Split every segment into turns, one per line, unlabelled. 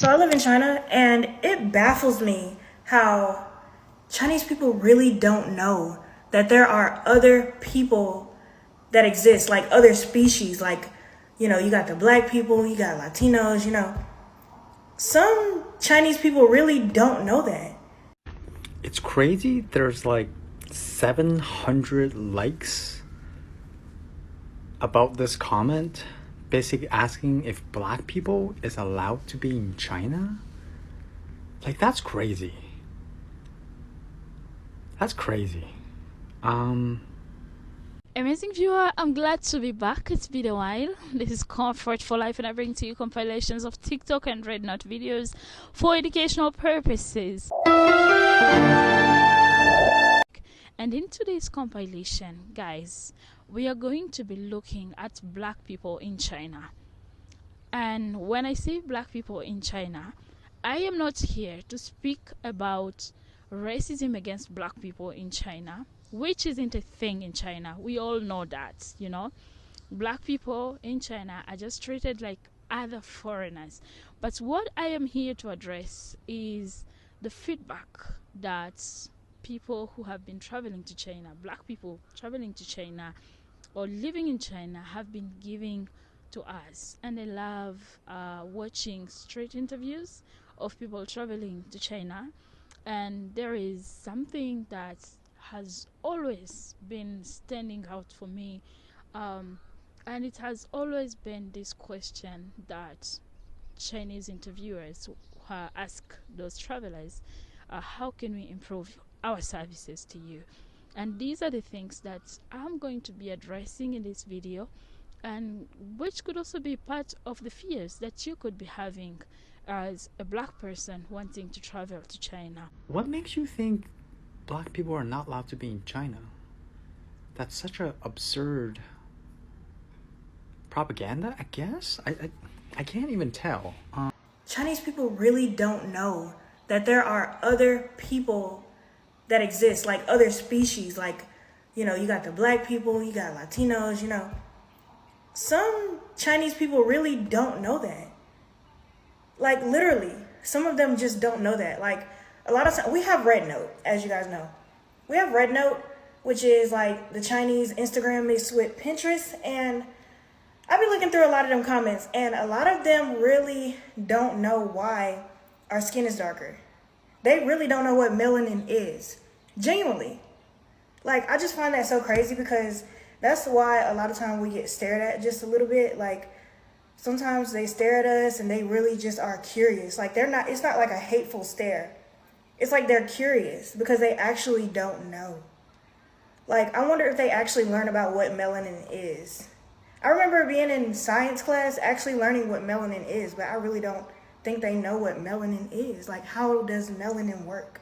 So I live in China, and it baffles me how Chinese people really don't know that there are other people that exist, like other species. Like, you know, you got the black people, you got Latinos, you know. Some Chinese people really don't know that.
It's crazy. There's like 700 likes about this comment, basically asking if black people is allowed to be in China. Like, that's crazy. That's crazy.
Amazing viewer, I'm glad to be back. It's been a while. This is Comfort for Life, and I bring to you compilations of TikTok and Red Note videos for educational purposes. And in today's compilation, guys, we are going to be looking at black people in China. And when I say black people in China, I am not here to speak about racism against black people in China, which isn't a thing in China. We all know that, you know. Black people in China are just treated like other foreigners. But what I am here to address is the feedback that people who have been traveling to China, black people traveling to China or living in China, have been giving to us. And I love watching straight interviews of people traveling to China. And there is something that has always been standing out for me, and it has always been this question that Chinese interviewers ask those travelers: how can we improve our services to you? And these are the things that I'm going to be addressing in this video, and which could also be part of the fears that you could be having as a black person wanting to travel to China.
What makes you think black people are not allowed to be in China? That's such an absurd propaganda, I guess. I can't even tell.
Chinese people really don't know that there are other people that exist, like other species. Like, you know, you got the black people, you got Latinos, you know. Some Chinese people really don't know that. Like, literally, some of them just don't know that. Like, a lot of times, we have Red Note, as you guys know. We have Red Note, which is like the Chinese Instagram mixed with Pinterest. And I've been looking through a lot of them comments, and a lot of them really don't know why our skin is darker. They really don't know what melanin is. Genuinely. Like, I just find that so crazy, because that's why a lot of times we get stared at just a little bit. Like, sometimes they stare at us and they really just are curious. Like, it's not like a hateful stare. It's like they're curious because they actually don't know. Like, I wonder if they actually learn about what melanin is. I remember being in science class actually learning what melanin is, but I really don't think they know what melanin is. Like, how does melanin work?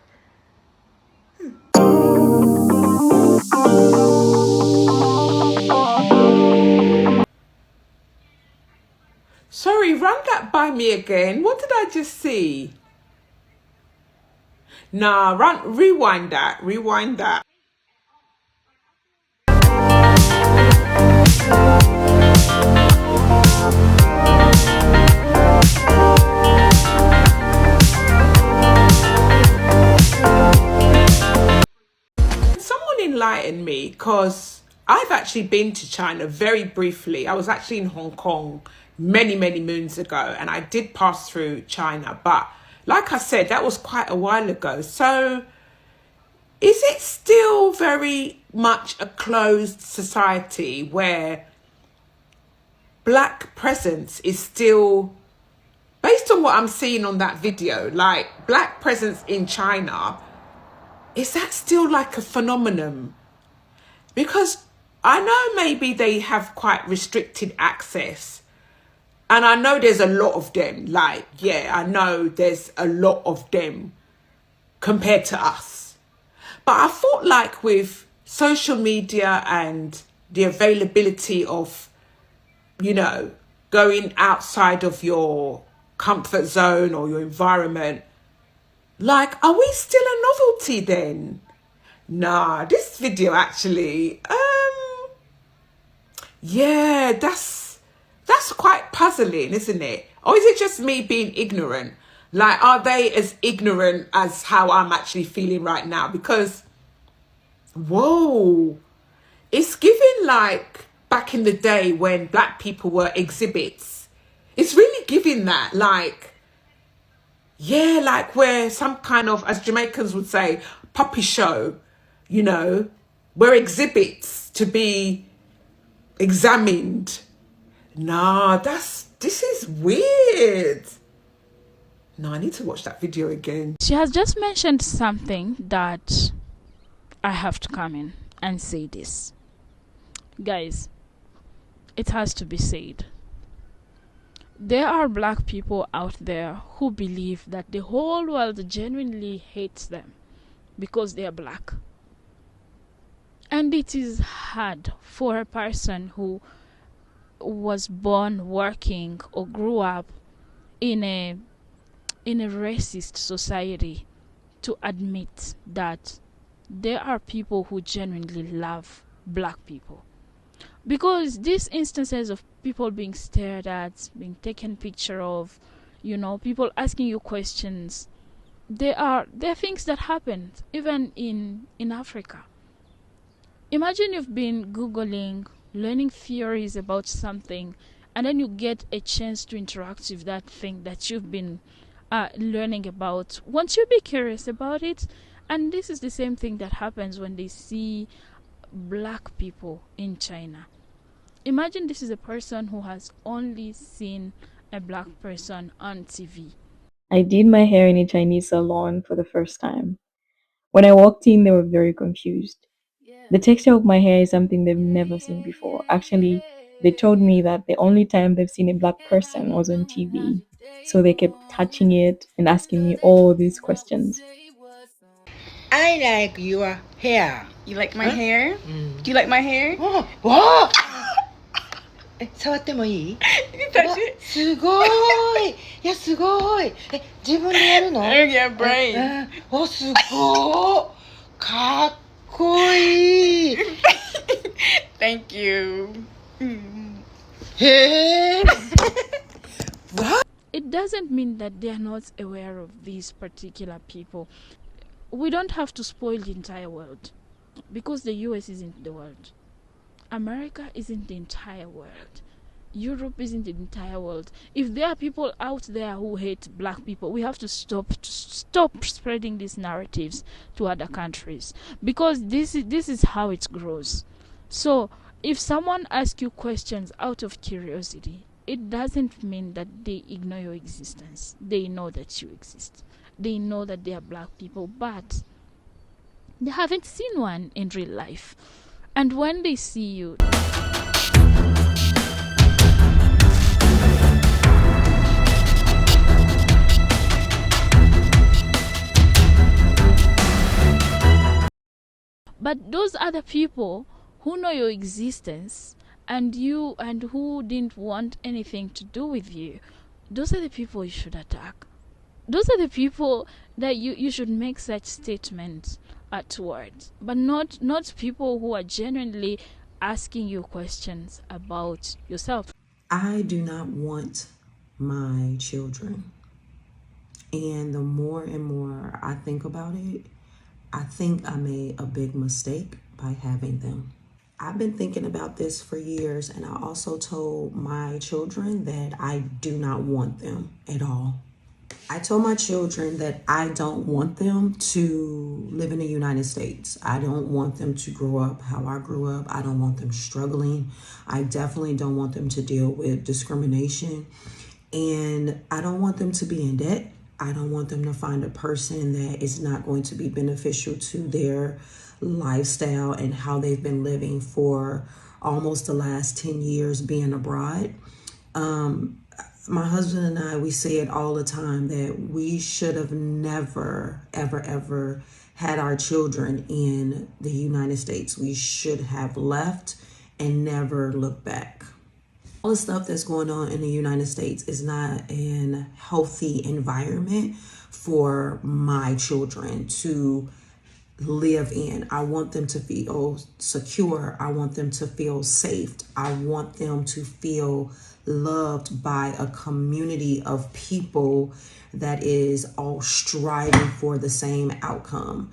Sorry, run that by me again. What did I just see? Nah, rewind that. Someone enlighten me, because I've actually been to China very briefly. I was actually in Hong Kong many moons ago, and I did pass through China, but like I said, that was quite a while ago. So is it still very much a closed society where black presence is still, based on what I'm seeing on that video, like black presence in China, is that still like a phenomenon? Because I know maybe they have quite restricted access, and I know there's a lot of them. Like, yeah, I know there's a lot of them compared to us. But I thought, like, with social media and the availability of, you know, going outside of your comfort zone or your environment, like, are we still a novelty then? Nah, this video actually, yeah, that's quite puzzling, isn't it? Or is it just me being ignorant? Like, are they as ignorant as how I'm actually feeling right now? Because, whoa, it's giving like back in the day when black people were exhibits. It's really giving that, like, yeah, like where some kind of, as Jamaicans would say, puppy show, you know, we're exhibits to be examined. Nah, this is weird. No, I need to watch that video again.
She has just mentioned something that I have to come in and say this. Guys, it has to be said. There are black people out there who believe that the whole world genuinely hates them because they are black. And it is hard for a person who was born working or grew up in a racist society to admit that there are people who genuinely love black people. Because these instances of people being stared at, being taken picture of, people asking you questions, there are things that happen even in Africa. Imagine you've been Googling, learning theories about something, and then you get a chance to interact with that thing that you've been learning about. Won't you be curious about it? And this is the same thing that happens when they see black people in China. Imagine this is a person who has only seen a black person on TV.
I did my hair in a Chinese salon for the first time. When I walked in, they were very confused. The texture of my hair is something they've never seen before. Actually, they told me that the only time they've seen a black person was on TV. So they kept touching it and asking me all these questions.
I like your hair.
You like my hair? Do you like my hair?
わあ触ってもいい
You can touch it.
すごいいやすごい自分でやるの
Yeah, brain.
おすごいかっこいい
Thank you.
へえ
It doesn't mean that they are not aware of these particular people. We don't have to spoil the entire world because the US isn't the world. America isn't the entire world. Europe isn't the entire world. If there are people out there who hate black people, we have to stop spreading these narratives to other countries, because this is how it grows. So if someone asks you questions out of curiosity, it doesn't mean that they ignore your existence. They know that you exist. They know that they are black people, but they haven't seen one in real life. And when they see you, but those other people who know your existence and who didn't want anything to do with you, those are the people you should attack. Those are the people that you should make such statements towards, but not people who are genuinely asking you questions about yourself.
I do not want my children. And the more and more I think about it, I think I made a big mistake by having them. I've been thinking about this for years, and I also told my children that I do not want them at all. I told my children that I don't want them to live in the United States. I don't want them to grow up how I grew up. I don't want them struggling. I definitely don't want them to deal with discrimination. And I don't want them to be in debt. I don't want them to find a person that is not going to be beneficial to their lifestyle and how they've been living for almost the last 10 years being abroad. My husband and I, we say it all the time that we should have never, ever had our children in the United States. We should have left and never looked back. All the stuff that's going on in the United States is not a healthy environment for my children to live in. I want them to feel secure. I want them to feel safe. I want them to feel loved by a community of people that is all striving for the same outcome.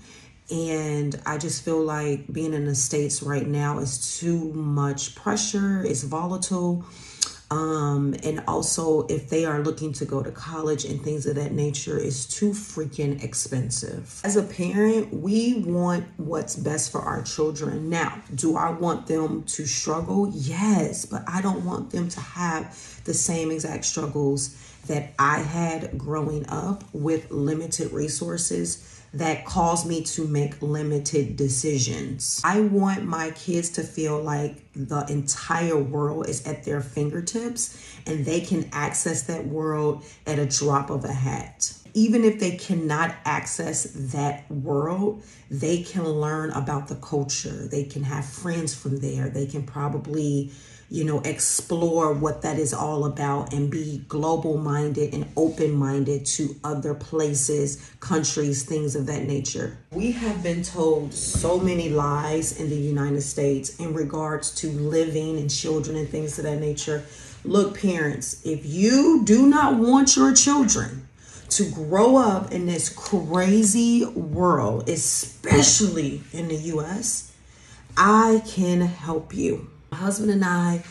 And I just feel like being in the States right now is too much pressure. It's volatile. And also, if they are looking to go to college and things of that nature, is too freaking expensive. As a parent, we want what's best for our children. Now, do I want them to struggle? Yes, but I don't want them to have the same exact struggles that I had growing up with limited resources that caused me to make limited decisions. I want my kids to feel like the entire world is at their fingertips and they can access that world at a drop of a hat. Even if they cannot access that world, they can learn about the culture. They can have friends from there. They can probably explore what that is all about and be global minded and open minded to other places, countries, things of that nature. We have been told so many lies in the United States in regards to living and children and things of that nature. Look, parents, if you do not want your children to grow up in this crazy world, especially in the US, I can help you. My husband and I,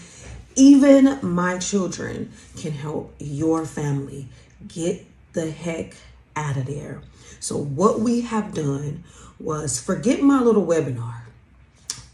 even my children, can help your family get the heck out of there. So what we have done was, forget my little webinar.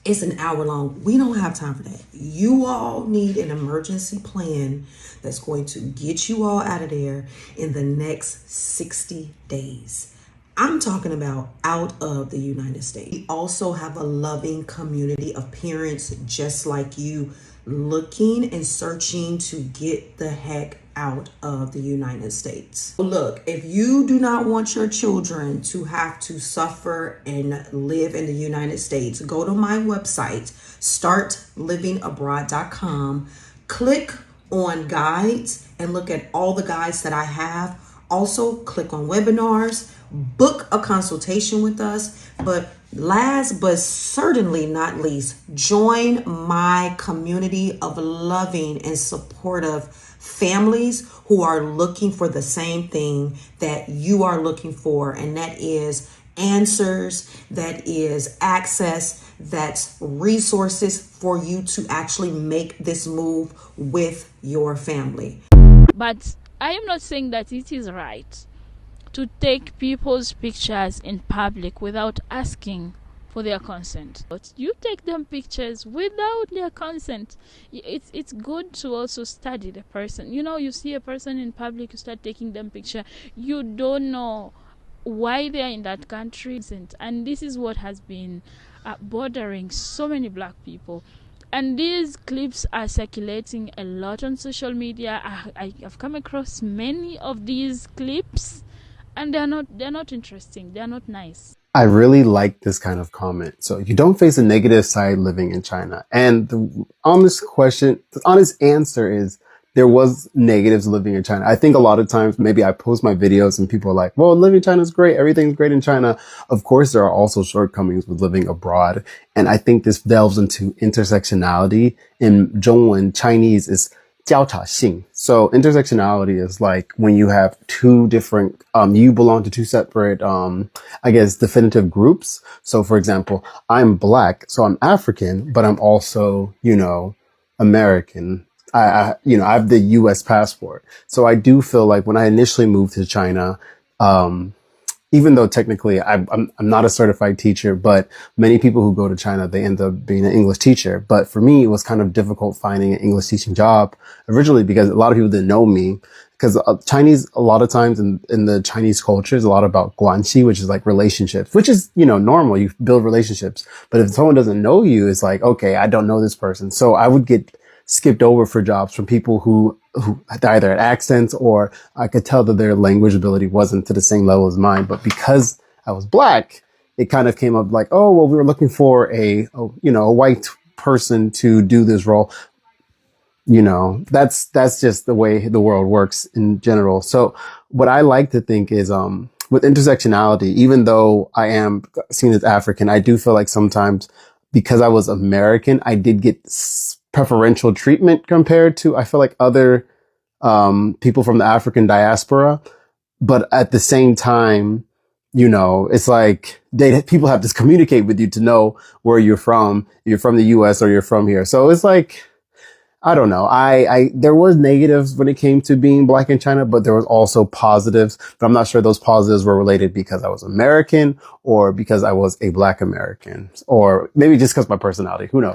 It's an hour long. We don't have time for that. You all need an emergency plan that's going to get you all out of there in the next 60 days. I'm talking about out of the United States. We also have a loving community of parents just like you, looking and searching to get the heck out of the United States. Look, if you do not want your children to have to suffer and live in the United States, go to my website, startlivingabroad.com, click on guides and look at all the guides that I have. Also, click on webinars, book a consultation with us. But last but certainly not least, join my community of loving and supportive families who are looking for the same thing that you are looking for, and that is answers, that is access, that's resources for you to actually make this move with your family.
But I am not saying that it is right to take people's pictures in public without asking for their consent. But you take them pictures without their consent. It's good to also study the person. You see a person in public, you start taking them picture. You don't know why they are in that country, and this is what has been bothering so many black people. And these clips are circulating a lot on social media. I've come across many of these clips, and they're not interesting. They're not nice.
I really like this kind of comment. So you don't face a negative side living in China. And the honest answer is there was negatives living in China. I think a lot of times maybe I post my videos and people are like, well, living in China is great. Everything's great in China. Of course, there are also shortcomings with living abroad. And I think this delves into intersectionality. In Zhongwen, Chinese is 交叉性. So intersectionality is like when you have two different, you belong to two separate, definitive groups. So for example, I'm black, so I'm African, but I'm also, American. I have the US passport. So I do feel like when I initially moved to China, even though technically I'm not a certified teacher, but many people who go to China, they end up being an English teacher. But for me, it was kind of difficult finding an English teaching job originally because a lot of people didn't know me. Because Chinese, a lot of times in the Chinese culture is a lot about guanxi, which is like relationships, which is, normal. You build relationships. But if someone doesn't know you, it's like, okay, I don't know this person. So I would get skipped over for jobs from people who either had accents or I could tell that their language ability wasn't to the same level as mine. But because I was black, it kind of came up like, oh, well, we were looking for a white person to do this role. That's just the way the world works in general. So what I like to think is, with intersectionality, even though I am seen as African, I do feel like sometimes because I was American, I did get preferential treatment compared to, I feel like other, people from the African diaspora. But at the same time, you know, it's like people have to communicate with you to know where you're from. You're from the US or you're from here. So it's like, I don't know. There was negatives when it came to being black in China, but there was also positives, but I'm not sure those positives were related because I was American or because I was a black American or maybe just because my personality, who knows?